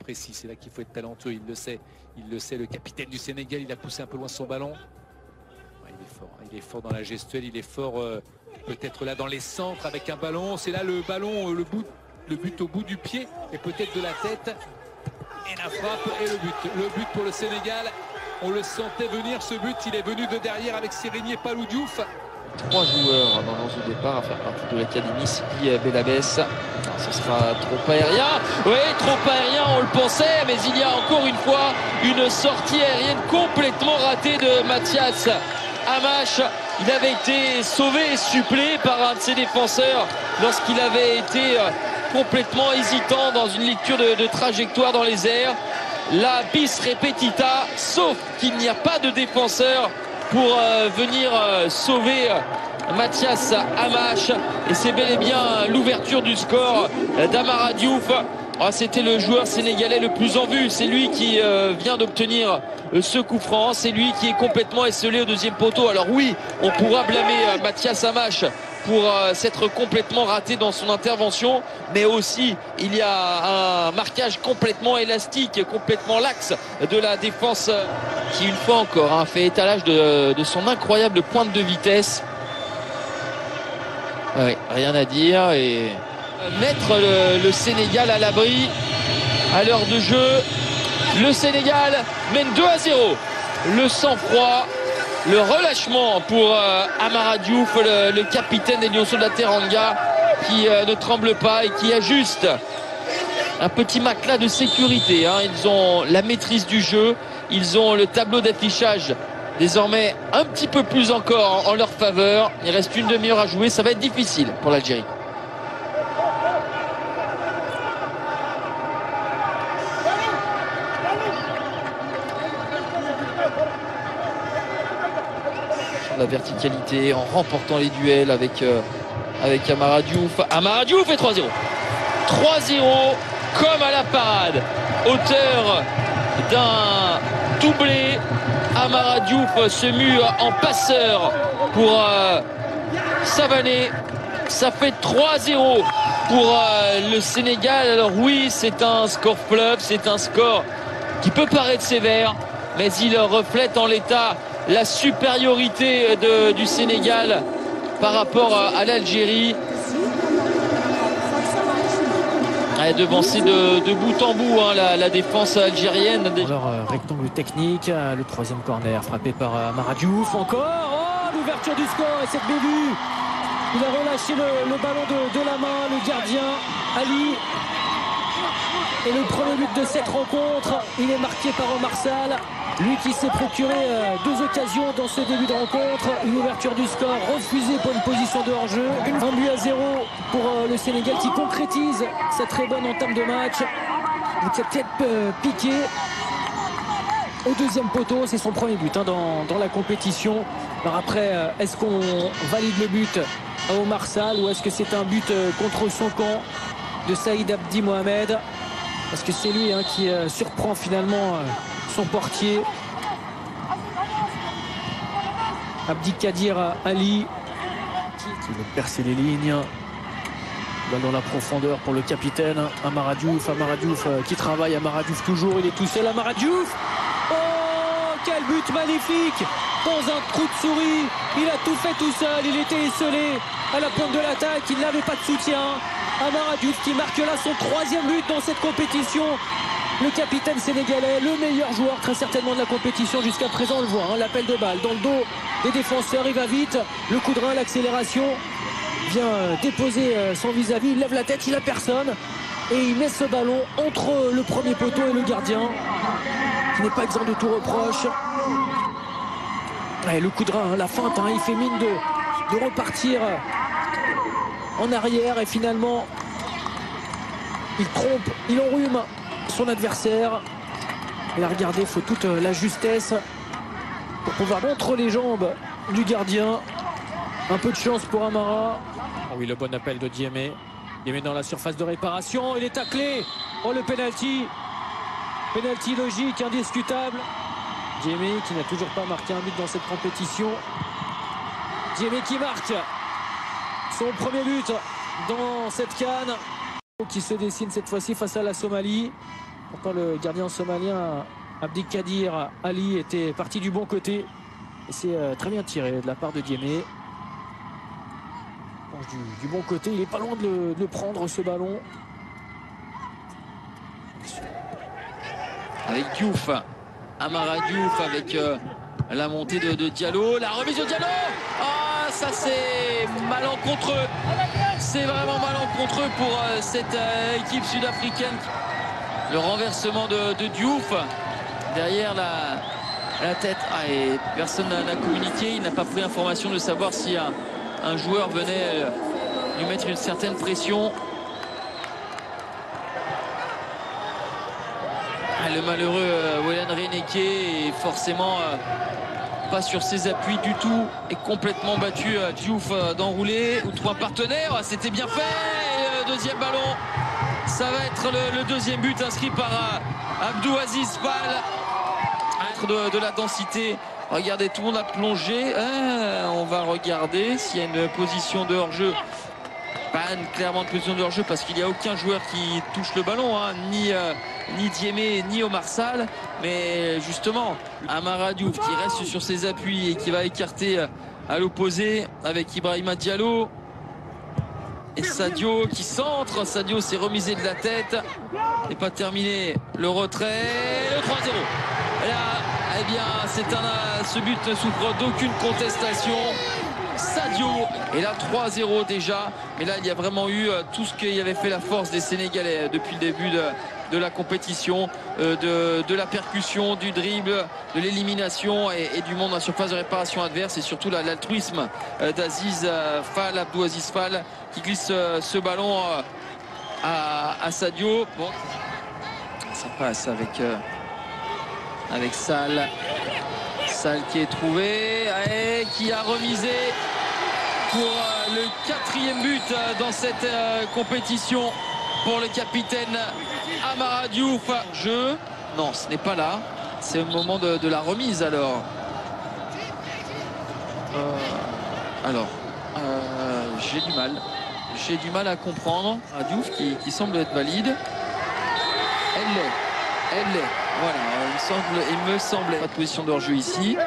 précis. C'est là qu'il faut être talentueux, il le sait. Il le sait, le capitaine du Sénégal, il a poussé un peu loin son ballon. Ouais, il est fort, hein, il est fort dans la gestuelle, il est fort peut-être là dans les centres avec un ballon. C'est là le ballon, le but au bout du pied et peut-être de la tête. Et la frappe et le but. Le but pour le Sénégal. On le sentait venir ce but, il est venu de derrière avec Sérigné Palou Diouf. 3 joueurs dans l'once de départ à faire partie de l'académie Sidi Belabès. Ce sera trop aérien. Oui, trop aérien, on le pensait, mais il y a encore une fois une sortie aérienne complètement ratée de Mathias Amash. Il avait été sauvé et supplé par un de ses défenseurs lorsqu'il avait été complètement hésitant dans une lecture de trajectoire dans les airs. La bis repetita, sauf qu'il n'y a pas de défenseur pour venir sauver Mathias Amash. Et c'est bel et bien l'ouverture du score d'Amara Diouf. C'était le joueur sénégalais le plus en vue. C'est lui qui vient d'obtenir ce coup franc. C'est lui qui est complètement esselé au deuxième poteau. Alors oui, on pourra blâmer Mathias Amash pour s'être complètement raté dans son intervention, mais aussi il y a un marquage complètement élastique, complètement lax de la défense qui une fois encore fait étalage de son incroyable pointe de vitesse. Ouais, rien à dire, et mettre le Sénégal à l'abri à l'heure de jeu. Le Sénégal mène 2-0. Le sang-froid, le relâchement pour Amara Diouf, le capitaine des Lions de la Teranga, qui ne tremble pas et qui ajuste un petit matelas de sécurité. Ils ont la maîtrise du jeu, ils ont le tableau d'affichage désormais un petit peu plus encore en leur faveur. Il reste une demi-heure à jouer, ça va être difficile pour l'Algérie. La verticalité en remportant les duels avec Amara Diouf. Amara Diouf et 3-0. 3-0 comme à la parade. Auteur d'un doublé. Amara Diouf se mue en passeur pour Savané. Ça fait 3-0 pour le Sénégal. Alors oui, c'est un score fleuve, c'est un score qui peut paraître sévère, mais il reflète en l'état la supériorité du Sénégal par rapport à l'Algérie. Devancée de bout en bout la défense algérienne. Leur rectangle technique, le troisième corner frappé par Amara Diouf. Encore l'ouverture du score et cette bévue. Il a relâché le ballon de la main, le gardien Ali. Et le premier but de cette rencontre, il est marqué par Omar Sall. Lui qui s'est procuré 2 occasions dans ce début de rencontre. Une ouverture du score refusée pour une position de hors-jeu. 1-0 pour le Sénégal qui concrétise sa très bonne entame de match. Donc cette tête piquée au deuxième poteau. C'est son premier but dans la compétition. Alors après, est-ce qu'on valide le but à Omar Sall ou est-ce que c'est un but contre son camp de Saïd Abdi Mohamed? Parce que c'est lui qui surprend finalement son portier. Abdikadir Ali qui veut percer les lignes. Balle dans la profondeur pour le capitaine Amara Diouf. Amara Diouf qui travaille. Amara Diouf toujours, il est tout seul. Amara Diouf. Oh, quel but magnifique dans un trou de souris. Il a tout fait tout seul. Il était esselé à la pointe de l'attaque. Il n'avait pas de soutien. Amara Diouf qui marque là son 3e but dans cette compétition. Le capitaine sénégalais, le meilleur joueur très certainement de la compétition jusqu'à présent, on le voit, l'appel de balle dans le dos des défenseurs, il va vite, le coup de rein, l'accélération, vient déposer son vis-à-vis, il lève la tête, il a personne et il met ce ballon entre le premier poteau et le gardien qui n'est pas exempt de tout reproche. Et le coup de rein, la feinte, il fait mine de repartir en arrière et finalement il trompe, il enrhume son adversaire. Et là, regardez, il faut toute la justesse pour pouvoir contre les jambes du gardien. Un peu de chance pour Amara. Oh oui, le bon appel de Diémé. Diémé dans la surface de réparation, il est taclé. Oh, le penalty. Penalty logique, indiscutable. Diémé qui n'a toujours pas marqué un but dans cette compétition. Diémé qui marque son premier but dans cette CAN, qui se dessine cette fois-ci face à la Somalie. Pourtant le gardien somalien Abdelkadir Ali était parti du bon côté. Et c'est très bien tiré de la part de Diémé. Du bon côté, il n'est pas loin de le prendre ce ballon. Avec Diouf, Amara Diouf avec la montée de Diallo, la remise de Diallo. Ah, ça c'est malencontreux. C'est vraiment malencontreux pour cette équipe sud-africaine. Le renversement de Diouf derrière la tête. Ah, et personne n'a communiqué. Il n'a pas pris information de savoir si un joueur venait lui mettre une certaine pression. Le malheureux Welan Reneke est forcément pas sur ses appuis du tout, est complètement battu. Diouf d'enrouler ou trouve un partenaire. C'était bien fait. Et le deuxième ballon, ça va être le deuxième but inscrit par Abdou Aziz Fall. De la densité. Regardez, tout le monde a plongé. On va regarder s'il y a une position de hors-jeu. Pas clairement de position de hors-jeu parce qu'il n'y a aucun joueur qui touche le ballon, hein, ni Diémé ni Omar Sall. Mais justement, Amara Diouf qui reste sur ses appuis et qui va écarter à l'opposé avec Ibrahima Diallo. Et Sadio qui centre. Sadio s'est remisé de la tête. Et pas terminé le retrait. Le 3-0. Et là, eh bien, ce but ne souffre d'aucune contestation. Sadio. Et là, 3-0 déjà. Mais là, il y a vraiment eu tout ce qui avait fait la force des Sénégalais depuis le début de la compétition, de la percussion, du dribble, de l'élimination et du monde en surface de réparation adverse. Et surtout l'altruisme d'Aziz Fall, Abdou Aziz Fall, qui glisse ce ballon à Sadio. Bon, ça passe avec Sall. Sall qui est trouvé et qui a remisé pour le 4e but dans cette compétition pour le capitaine Amara Diouf. Non, ce n'est pas là. C'est au moment de la remise alors. J'ai du mal à comprendre. Diouf qui semble être valide. Elle l'est. Voilà, il me semblait. Pas de position de hors-jeu ici.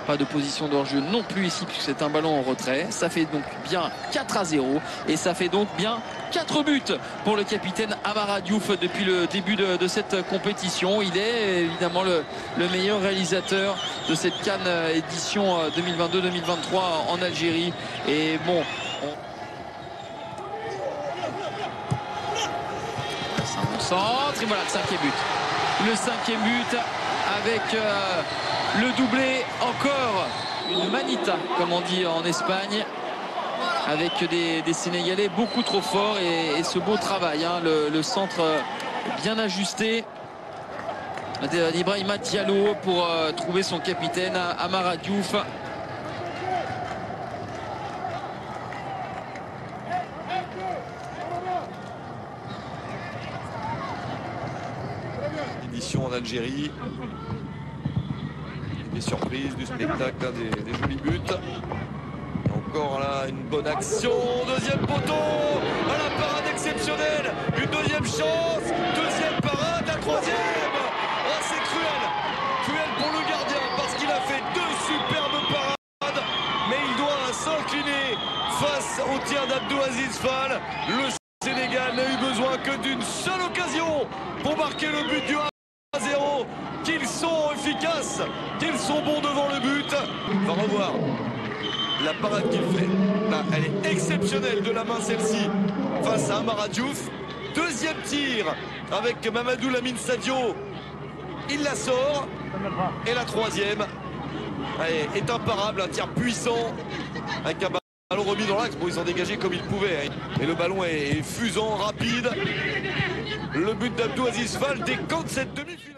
Pas de position de hors-jeu non plus ici puisque c'est un ballon en retrait. Ça fait donc bien 4-0 et ça fait donc bien 4 buts pour le capitaine Amara Diouf depuis le début de cette compétition. Il est évidemment le meilleur réalisateur de cette CAN édition 2022-2023 en Algérie. Et bon, c'est un bon centre et voilà le 5e but. Le 5e but avec le doublé, encore une manita comme on dit en Espagne, avec des Sénégalais beaucoup trop forts et ce beau travail, hein, le centre bien ajusté d'Ibrahima Diallo pour trouver son capitaine Amara Diouf. En Algérie, des surprises, du spectacle, hein, des jolis buts. Et encore là une bonne action, deuxième poteau, à la parade exceptionnelle, une deuxième chance, deuxième parade, la troisième. Oh, c'est cruel pour le gardien parce qu'il a fait 2 superbes parades, mais il doit s'incliner face au tir d'Abdou Aziz Fall. Le Sénégal n'a eu besoin que d'une seule occasion pour marquer le but du 1-0. Qu'ils sont efficaces, qu'ils sont bons devant le but. On va revoir la parade qu'il fait. Là, elle est exceptionnelle de la main celle-ci face à Amara Diouf. Deuxième tir avec Mamadou Lamine Sadio. Il la sort. Et la troisième est imparable, un tir puissant avec un ballon remis dans l'axe. Bon, ils ont dégagé comme ils pouvaient. Et le ballon est fusant, rapide. Le but d'Abdou Aziz Fall décante cette demi-finale.